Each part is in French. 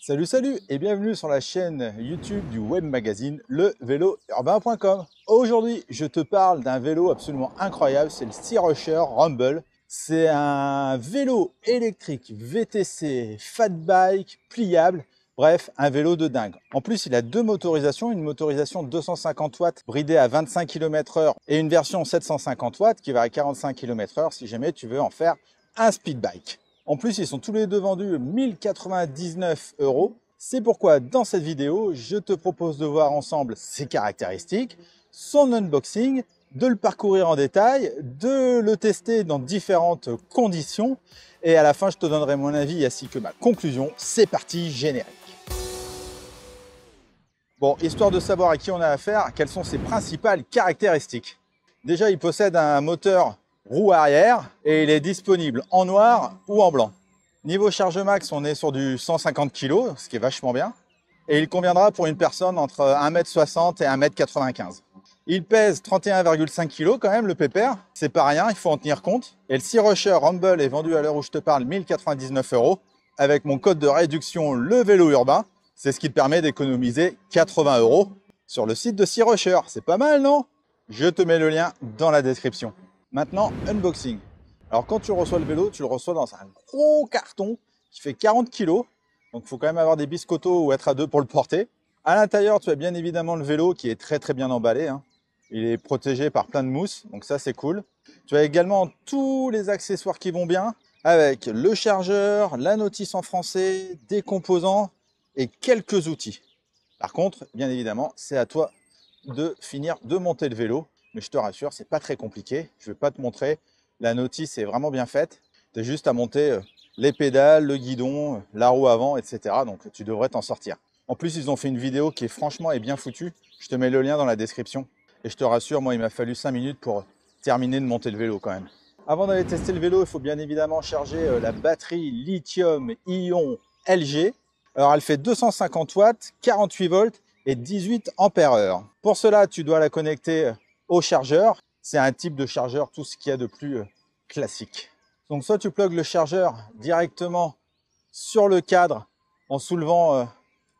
Salut, salut et bienvenue sur la chaîne YouTube du web magazine levélourbain.com. Aujourd'hui, je te parle d'un vélo absolument incroyable, c'est le Sea Rusher Rumble. C'est un vélo électrique VTC, fat bike, pliable, bref, un vélo de dingue. En plus, il a deux motorisations, une motorisation 250 watts bridée à 25 km/h et une version 750 watts qui va à 45 km/h si jamais tu veux en faire un speed bike. En plus, ils sont tous les deux vendus 1099 €. C'est pourquoi dans cette vidéo, je te propose de voir ensemble ses caractéristiques, son unboxing, de le parcourir en détail, de le tester dans différentes conditions. Et à la fin, je te donnerai mon avis ainsi que ma conclusion. C'est parti, générique. Bon, histoire de savoir à qui on a affaire, quelles sont ses principales caractéristiques. Déjà, il possède un moteur roue arrière et il est disponible en noir ou en blanc. Niveau charge max, on est sur du 150 kg, ce qui est vachement bien. Et il conviendra pour une personne entre 1,60 m et 1,95 m. Il pèse 31,5 kg quand même, le pépère. C'est pas rien, il faut en tenir compte. Et le Sea Rusher Rumble est vendu à l'heure où je te parle 1099 €. Avec mon code de réduction Le Vélo Urbain, c'est ce qui te permet d'économiser 80 € sur le site de Sea Rusher. C'est pas mal, non? Je te mets le lien dans la description. Maintenant, unboxing. Alors quand tu reçois le vélo, tu le reçois dans un gros carton qui fait 40 kg. Donc il faut quand même avoir des biscottos ou être à deux pour le porter. À l'intérieur, tu as bien évidemment le vélo qui est très très bien emballé, hein. Il est protégé par plein de mousse, donc ça c'est cool. Tu as également tous les accessoires qui vont bien, avec le chargeur, la notice en français, des composants et quelques outils. Par contre, bien évidemment, c'est à toi de finir de monter le vélo. Mais je te rassure, c'est pas très compliqué. Je vais pas te montrer. La notice est vraiment bien faite. Tu as juste à monter les pédales, le guidon, la roue avant, etc. Donc tu devrais t'en sortir. En plus, ils ont fait une vidéo qui est franchement bien foutue. Je te mets le lien dans la description. Et je te rassure, moi, il m'a fallu 5 minutes pour terminer de monter le vélo quand même. Avant d'aller tester le vélo, il faut bien évidemment charger la batterie lithium-ion LG. Alors, elle fait 250 watts, 48 volts et 18 ampères-heure. Pour cela, tu dois la connecter au chargeur. C'est un type de chargeur, tout ce qu'il y a de plus classique. Donc, soit tu plugues le chargeur directement sur le cadre en soulevant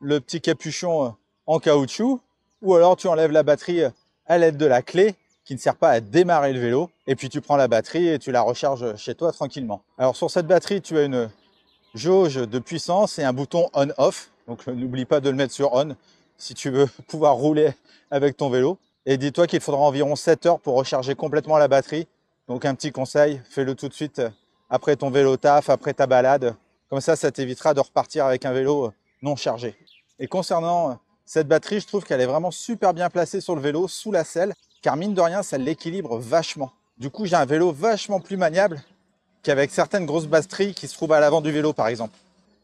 le petit capuchon en caoutchouc, ou alors tu enlèves la batterie à l'aide de la clé qui ne sert pas à démarrer le vélo, et puis tu prends la batterie et tu la recharges chez toi tranquillement. Alors sur cette batterie, tu as une jauge de puissance et un bouton on-off, donc n'oublie pas de le mettre sur on si tu veux pouvoir rouler avec ton vélo. Et dis-toi qu'il faudra environ 7 heures pour recharger complètement la batterie. Donc un petit conseil, fais-le tout de suite après ton vélo taf, après ta balade. Comme ça t'évitera de repartir avec un vélo non chargé. Et concernant cette batterie, je trouve qu'elle est vraiment super bien placée sur le vélo, sous la selle, car mine de rien, ça l'équilibre vachement. Du coup, j'ai un vélo vachement plus maniable qu'avec certaines grosses batteries qui se trouvent à l'avant du vélo, par exemple.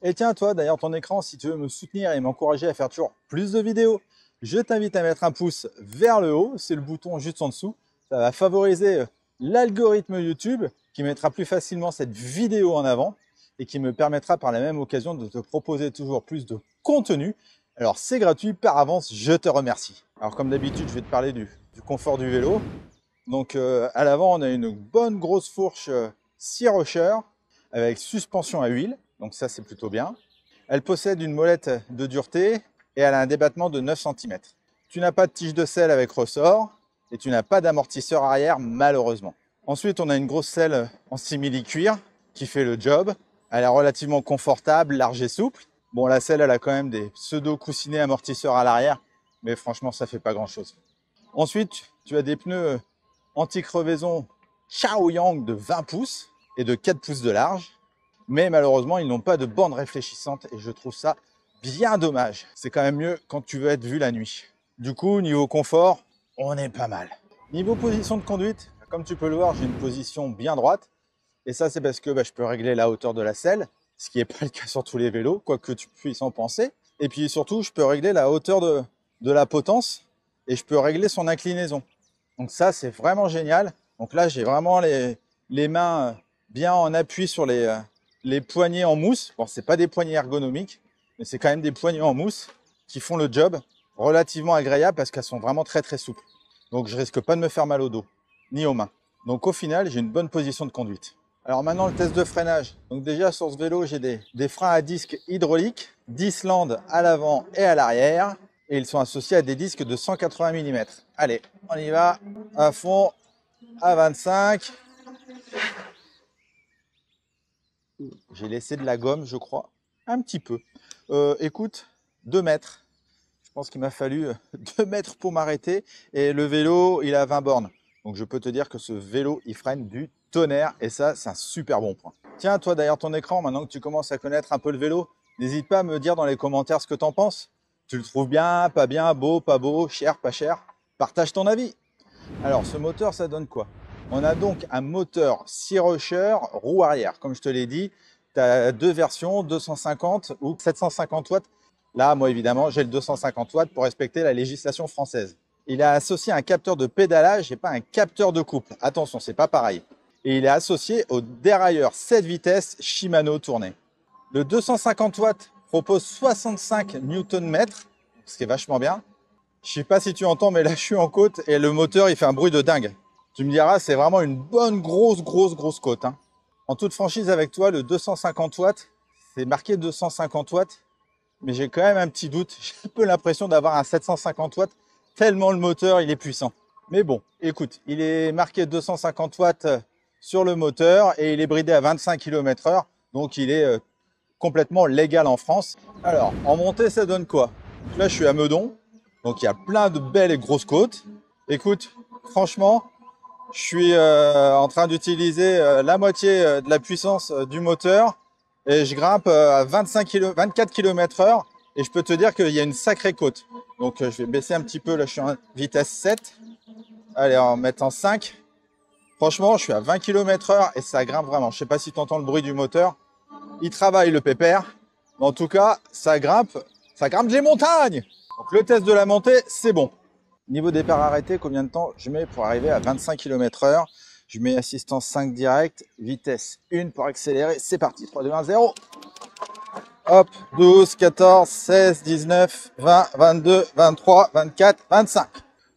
Et tiens, toi, d'ailleurs, ton écran, si tu veux me soutenir et m'encourager à faire toujours plus de vidéos, je t'invite à mettre un pouce vers le haut, c'est le bouton juste en dessous. Ça va favoriser l'algorithme YouTube qui mettra plus facilement cette vidéo en avant et qui me permettra par la même occasion de te proposer toujours plus de contenu. Alors c'est gratuit, par avance, je te remercie. Alors comme d'habitude, je vais te parler du confort du vélo. Donc à l'avant, on a une bonne grosse fourche Sea Rusher avec suspension à huile, donc ça c'est plutôt bien. Elle possède une molette de dureté et elle a un débattement de 9 cm. Tu n'as pas de tige de selle avec ressort et tu n'as pas d'amortisseur arrière malheureusement. Ensuite, on a une grosse selle en simili-cuir qui fait le job. Elle est relativement confortable, large et souple. Bon, la selle, elle a quand même des pseudo-coussinets amortisseurs à l'arrière, mais franchement, ça fait pas grand-chose. Ensuite, tu as des pneus anti-crevaison Chaoyang de 20 pouces et de 4 pouces de large. Mais malheureusement, ils n'ont pas de bande réfléchissante et je trouve ça bien dommage. C'est quand même mieux quand tu veux être vu la nuit. Du coup, niveau confort, on est pas mal. Niveau position de conduite, comme tu peux le voir, j'ai une position bien droite. Et ça, c'est parce que je peux régler la hauteur de la selle, ce qui n'est pas le cas sur tous les vélos, quoi que tu puisses en penser. Et puis surtout, je peux régler la hauteur de la potence et je peux régler son inclinaison. Donc ça, c'est vraiment génial. Donc là, j'ai vraiment les mains bien en appui sur les poignées en mousse. Bon, c'est pas des poignées ergonomiques, mais c'est quand même des poignées en mousse qui font le job relativement agréable parce qu'elles sont vraiment très très souples. Donc je risque pas de me faire mal au dos, ni aux mains. Donc au final, j'ai une bonne position de conduite. Alors maintenant, le test de freinage. Donc déjà, sur ce vélo, j'ai des freins à disque hydrauliques d'Islande à l'avant et à l'arrière. Et ils sont associés à des disques de 180 mm. Allez, on y va à fond, à 25. J'ai laissé de la gomme, je crois, un petit peu. Écoute, 2 mètres. Je pense qu'il m'a fallu 2 mètres pour m'arrêter. Et le vélo, il a 20 bornes. Donc je peux te dire que ce vélo, il freine du tonnerre. Et ça, c'est un super bon point. Tiens, toi, derrière ton écran, maintenant que tu commences à connaître un peu le vélo, n'hésite pas à me dire dans les commentaires ce que tu en penses. Tu le trouves bien, pas beau, cher, pas cher? Partage ton avis. Alors, ce moteur, ça donne quoi? On a donc un moteur Sea Rusher roue arrière. Comme je te l'ai dit, tu as 2 versions, 250 ou 750 watts. Là, moi, évidemment, j'ai le 250 watts pour respecter la législation française. Il est associé à un capteur de pédalage et pas un capteur de couple. Attention, c'est pas pareil. Et il est associé au dérailleur 7 vitesses Shimano tourné. Le 250 watts propose 65 Nm, ce qui est vachement bien. Je sais pas si tu entends, mais là, je suis en côte et le moteur, il fait un bruit de dingue. Tu me diras, c'est vraiment une bonne grosse côte. Hein. En toute franchise avec toi, le 250 watts, c'est marqué 250 watts, mais j'ai quand même un petit doute. J'ai un peu l'impression d'avoir un 750 watts, tellement le moteur, il est puissant. Mais bon, écoute, il est marqué 250 watts sur le moteur et il est bridé à 25 km/h, donc il est complètement légal en France. Alors, en montée, ça donne quoi? Donc là, je suis à Meudon, donc il y a plein de belles et grosses côtes. Écoute, franchement, je suis en train d'utiliser la moitié de la puissance du moteur et je grimpe à 24 km/h et je peux te dire qu'il y a une sacrée côte. Donc je vais baisser un petit peu, là je suis en vitesse 7. Allez, on va mettre en 5. Franchement, je suis à 20 km/h et ça grimpe vraiment. Je ne sais pas si tu entends le bruit du moteur. Il travaille le pépère. Mais en tout cas, ça grimpe les montagnes. Donc le test de la montée, c'est bon. Niveau départ arrêté, combien de temps je mets pour arriver à 25 km/h? Je mets assistance 5 direct, vitesse 1 pour accélérer. C'est parti, 3, 2, 1, 0. Hop, 12, 14, 16, 19, 20, 22, 23, 24, 25.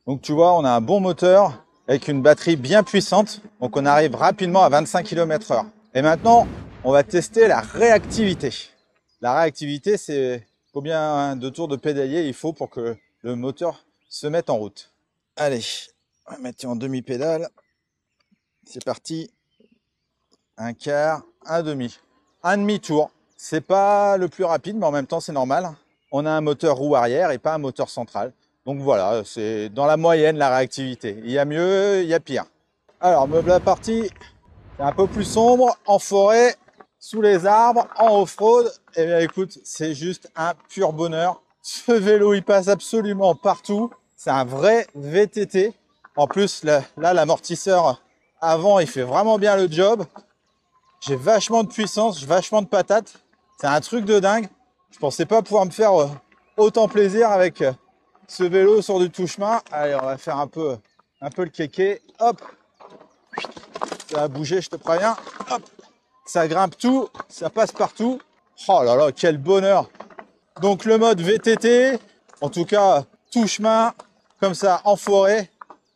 Donc tu vois, on a un bon moteur avec une batterie bien puissante. Donc on arrive rapidement à 25 km/h. Et maintenant, on va tester la réactivité. La réactivité, c'est combien de tours de pédalier il faut pour que le moteur se mette en route. Allez, on va mettre en demi-pédale. C'est parti. Un quart, un demi. Un demi-tour. C'est pas le plus rapide, mais en même temps, c'est normal. On a un moteur roue arrière et pas un moteur central. Donc voilà, c'est dans la moyenne la réactivité. Il y a mieux, il y a pire. Alors, me voilà parti. C'est un peu plus sombre, en forêt, sous les arbres, en off-road. Eh bien écoute, c'est juste un pur bonheur. Ce vélo, il passe absolument partout. C'est un vrai VTT. En plus, là, l'amortisseur avant, il fait vraiment bien le job. J'ai vachement de puissance, j'ai vachement de patates. C'est un truc de dingue. Je pensais pas pouvoir me faire autant plaisir avec ce vélo sur du tout-chemin. Allez, on va faire un peu le kéké. Hop, ça va bouger, je te préviens. Hop, ça grimpe tout, ça passe partout. Oh là là, quel bonheur! Donc le mode VTT, en tout cas tout chemin, comme ça en forêt,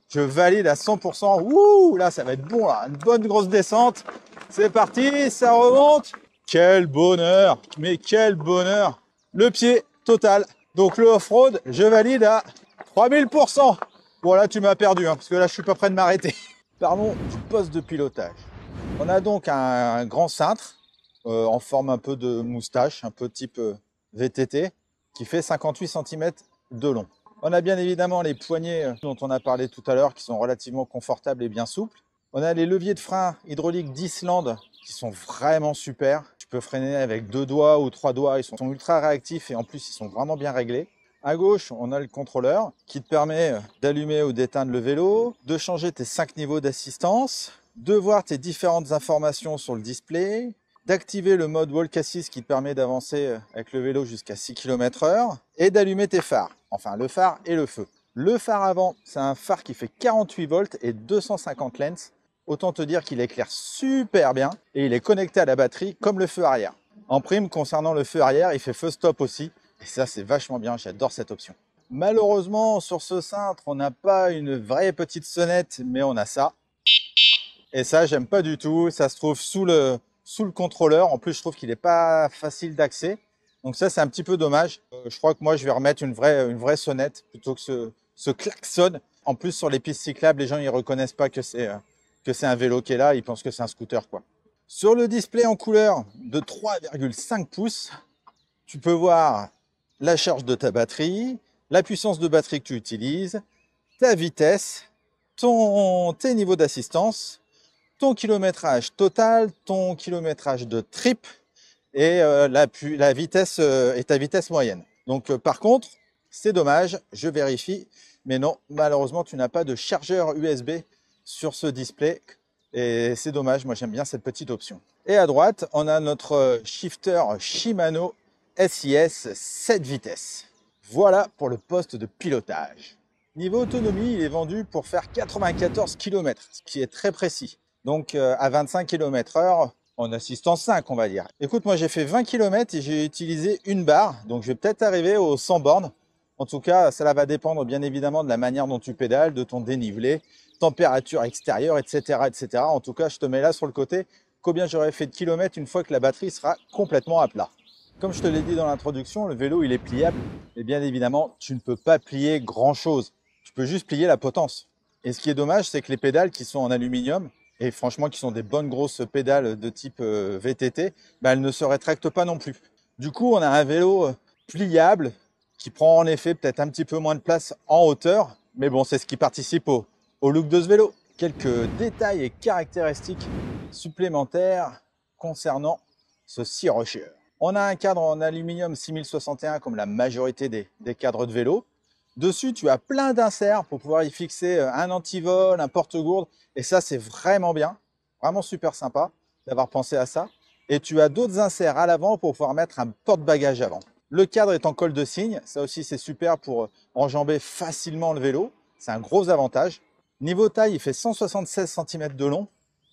je valide à 100%. Ouh, là ça va être bon, là. Une bonne grosse descente. C'est parti, ça remonte. Quel bonheur, mais quel bonheur! Le pied total. Donc le off-road, je valide à 3000%. Bon là tu m'as perdu, hein, parce que là je suis pas prêt de m'arrêter. Parlons du poste de pilotage. On a donc un grand cintre en forme un peu de moustache, un peu type VTT, qui fait 58 cm de long. On a bien évidemment les poignées dont on a parlé tout à l'heure, qui sont relativement confortables et bien souples. On a les leviers de frein hydrauliques d'Islande, qui sont vraiment super. Tu peux freiner avec 2 doigts ou 3 doigts, ils sont ultra réactifs et en plus ils sont vraiment bien réglés. À gauche, on a le contrôleur qui te permet d'allumer ou d'éteindre le vélo, de changer tes 5 niveaux d'assistance, de voir tes différentes informations sur le display, d'activer le mode Walk Assist qui te permet d'avancer avec le vélo jusqu'à 6 km/h et d'allumer tes phares, enfin le phare et le feu. Le phare avant, c'est un phare qui fait 48 volts et 250 lens. Autant te dire qu'il éclaire super bien et il est connecté à la batterie comme le feu arrière. En prime, concernant le feu arrière, il fait feu stop aussi. Et ça, c'est vachement bien, j'adore cette option. Malheureusement, sur ce cintre, on n'a pas une vraie petite sonnette, mais on a ça. Et ça, j'aime pas du tout. Ça se trouve sous le contrôleur. En plus, je trouve qu'il n'est pas facile d'accès. Donc ça, c'est un petit peu dommage. Je crois que moi, je vais remettre une vraie sonnette plutôt que ce klaxon. En plus, sur les pistes cyclables, les gens ne reconnaissent pas que c'est un vélo qui est là. Ils pensent que c'est un scooter, quoi. Sur le display en couleur de 3,5 pouces, tu peux voir la charge de ta batterie, la puissance de batterie que tu utilises, ta vitesse, tes niveaux d'assistance, ton kilométrage total, ton kilométrage de trip et la vitesse et ta vitesse moyenne. Donc par contre, c'est dommage, je vérifie, mais non, malheureusement, tu n'as pas de chargeur USB sur ce display et c'est dommage, moi j'aime bien cette petite option. Et à droite, on a notre shifter Shimano SIS 7 vitesses. Voilà pour le poste de pilotage. Niveau autonomie, il est vendu pour faire 94 km, ce qui est très précis. Donc à 25 km/h, en assistance 5, on va dire. Écoute, moi j'ai fait 20 km et j'ai utilisé une barre, donc je vais peut-être arriver aux 100 bornes. En tout cas, cela va dépendre bien évidemment de la manière dont tu pédales, de ton dénivelé, température extérieure, etc., etc. En tout cas, je te mets là sur le côté combien j'aurais fait de kilomètres une fois que la batterie sera complètement à plat. Comme je te l'ai dit dans l'introduction, le vélo il est pliable, et bien évidemment, tu ne peux pas plier grand-chose. Tu peux juste plier la potence. Et ce qui est dommage, c'est que les pédales qui sont en aluminium, et franchement qui sont des bonnes grosses pédales de type VTT, elles ne se rétractent pas non plus. Du coup, on a un vélo pliable qui prend en effet peut-être un petit peu moins de place en hauteur, mais bon, c'est ce qui participe au look de ce vélo. Quelques détails et caractéristiques supplémentaires concernant ce Sea Rusher. On a un cadre en aluminium 6061 comme la majorité des cadres de vélo. Dessus, tu as plein d'inserts pour pouvoir y fixer un antivol, un porte-gourde. Et ça, c'est vraiment bien, vraiment super sympa d'avoir pensé à ça. Et tu as d'autres inserts à l'avant pour pouvoir mettre un porte-bagages avant. Le cadre est en colle de cygne. Ça aussi, c'est super pour enjamber facilement le vélo. C'est un gros avantage. Niveau taille, il fait 176 cm de long.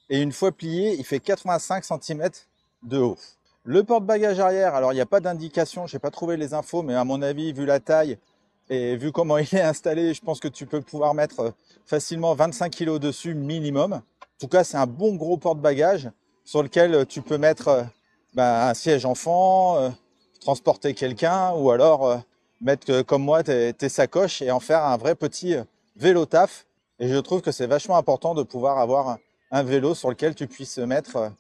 Et une fois plié, il fait 85 cm de haut. Le porte-bagages arrière, alors il n'y a pas d'indication, je n'ai pas trouvé les infos, mais à mon avis, vu la taille et vu comment il est installé, je pense que tu peux pouvoir mettre facilement 25 kg dessus minimum. En tout cas, c'est un bon gros porte-bagages sur lequel tu peux mettre un siège enfant, transporter quelqu'un ou alors mettre comme moi tes sacoches et en faire un vrai petit vélo taf. Et je trouve que c'est vachement important de pouvoir avoir un vélo sur lequel tu puisses mettre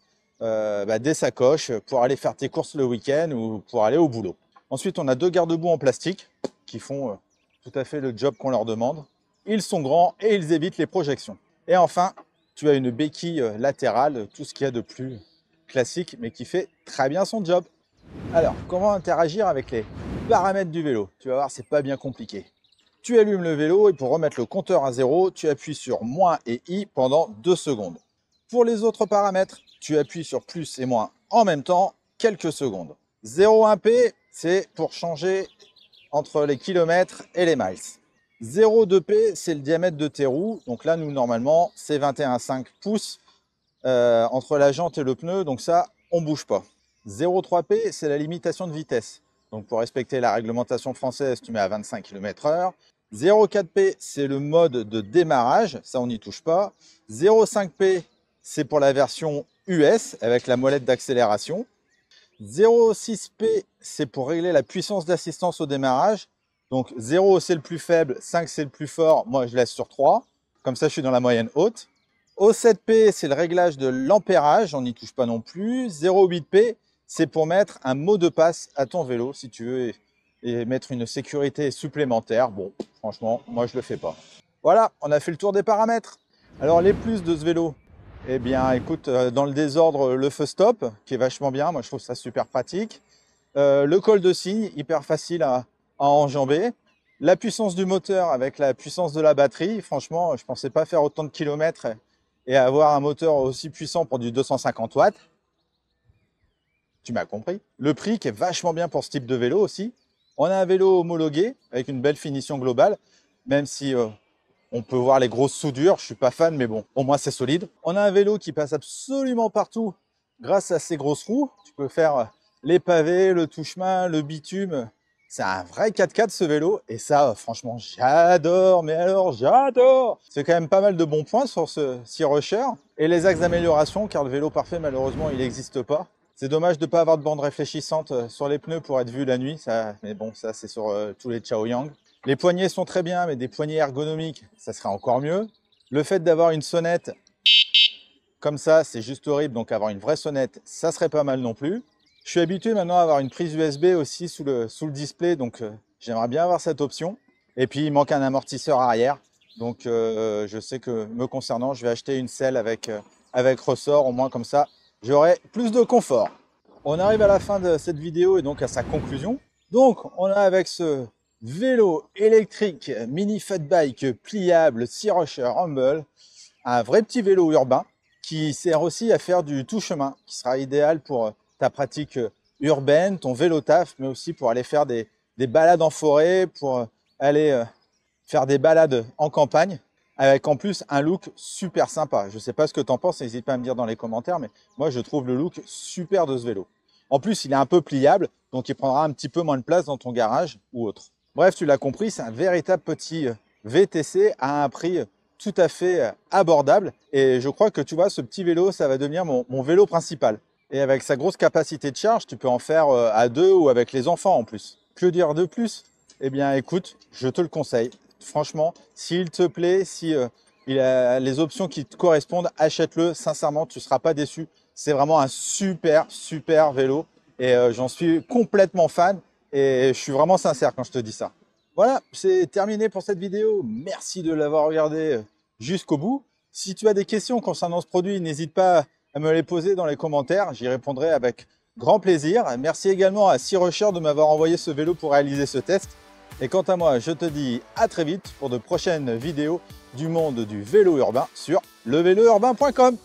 des sacoches pour aller faire tes courses le week-end ou pour aller au boulot. Ensuite, on a deux garde-boue en plastique qui font tout à fait le job qu'on leur demande. Ils sont grands et ils évitent les projections. Et enfin, tu as une béquille latérale, tout ce qu'il y a de plus classique, mais qui fait très bien son job. Alors, comment interagir avec les paramètres du vélo? Tu vas voir, c'est pas bien compliqué. Tu allumes le vélo et pour remettre le compteur à zéro, tu appuies sur moins et I pendant 2 secondes. Pour les autres paramètres, tu appuies sur plus et moins en même temps, quelques secondes. 0,1P, c'est pour changer entre les kilomètres et les miles. 0,2P, c'est le diamètre de tes roues. Donc là, nous, normalement, c'est 21,5 pouces entre la jante et le pneu. Donc ça, on ne bouge pas. 0,3P, c'est la limitation de vitesse. Donc pour respecter la réglementation française, tu mets à 25 km/h. 0,4P, c'est le mode de démarrage. Ça, on n'y touche pas. 0,5P, c'est pour la version US avec la molette d'accélération. 0,6P, c'est pour régler la puissance d'assistance au démarrage. Donc 0, c'est le plus faible, 5, c'est le plus fort. Moi, je laisse sur 3. Comme ça, je suis dans la moyenne haute. O7P, c'est le réglage de l'ampérage. On n'y touche pas non plus. 0,8P, c'est pour mettre un mot de passe à ton vélo, si tu veux, et mettre une sécurité supplémentaire. Bon, franchement, moi, je ne le fais pas. Voilà, on a fait le tour des paramètres. Alors, les plus de ce vélo, eh bien, écoute, dans le désordre, le feu stop, qui est vachement bien. Moi, je trouve ça super pratique. Le col de cygne, hyper facile à enjamber. La puissance du moteur avec la puissance de la batterie. Franchement, je ne pensais pas faire autant de kilomètres et avoir un moteur aussi puissant pour du 250 watts. Tu m'as compris. Le prix qui est vachement bien pour ce type de vélo aussi. On a un vélo homologué avec une belle finition globale, même si on peut voir les grosses soudures, je ne suis pas fan, mais bon, au moins c'est solide. On a un vélo qui passe absolument partout grâce à ces grosses roues. Tu peux faire les pavés, le tout-chemin, le bitume. C'est un vrai 4x4 ce vélo et ça, franchement, j'adore. Mais alors, j'adore. C'est quand même pas mal de bons points sur ce Sea Rusher. Et les axes d'amélioration, car le vélo parfait, malheureusement, il n'existe pas. C'est dommage de ne pas avoir de bande réfléchissante sur les pneus pour être vu la nuit. Ça, mais bon, ça, c'est sur tous les Chaoyang. Les poignées sont très bien, mais des poignées ergonomiques, ça serait encore mieux. Le fait d'avoir une sonnette comme ça, c'est juste horrible. Donc avoir une vraie sonnette, ça serait pas mal non plus. Je suis habitué maintenant à avoir une prise USB aussi sous le display, donc j'aimerais bien avoir cette option. Et puis il manque un amortisseur arrière, donc je sais que me concernant, je vais acheter une selle avec ressort, au moins comme ça, j'aurai plus de confort. On arrive à la fin de cette vidéo et donc à sa conclusion. Donc on a avec ce vélo électrique mini fat bike pliable Sea Rusher Humble, un vrai petit vélo urbain qui sert aussi à faire du tout chemin, qui sera idéal pour ta pratique urbaine, ton vélo taf, mais aussi pour aller faire des balades en forêt, pour aller faire des balades en campagne, avec en plus un look super sympa. Je ne sais pas ce que tu en penses, n'hésite pas à me dire dans les commentaires, mais moi je trouve le look super de ce vélo. En plus, il est un peu pliable, donc il prendra un petit peu moins de place dans ton garage ou autre. Bref, tu l'as compris, c'est un véritable petit VTC à un prix tout à fait abordable. Et je crois que tu vois, ce petit vélo, ça va devenir mon vélo principal. Et avec sa grosse capacité de charge, tu peux en faire à deux ou avec les enfants en plus. Que dire de plus? Eh bien écoute, je te le conseille. Franchement, s'il te plaît, si il a les options qui te correspondent, achète-le. Sincèrement, tu ne seras pas déçu. C'est vraiment un super vélo. Et j'en suis complètement fan. Et je suis vraiment sincère quand je te dis ça. Voilà, c'est terminé pour cette vidéo. Merci de l'avoir regardé jusqu'au bout. Si tu as des questions concernant ce produit, n'hésite pas à me les poser dans les commentaires. J'y répondrai avec grand plaisir. Merci également à Sea Rusher de m'avoir envoyé ce vélo pour réaliser ce test. Et quant à moi, je te dis à très vite pour de prochaines vidéos du monde du vélo urbain sur levélourbain.com.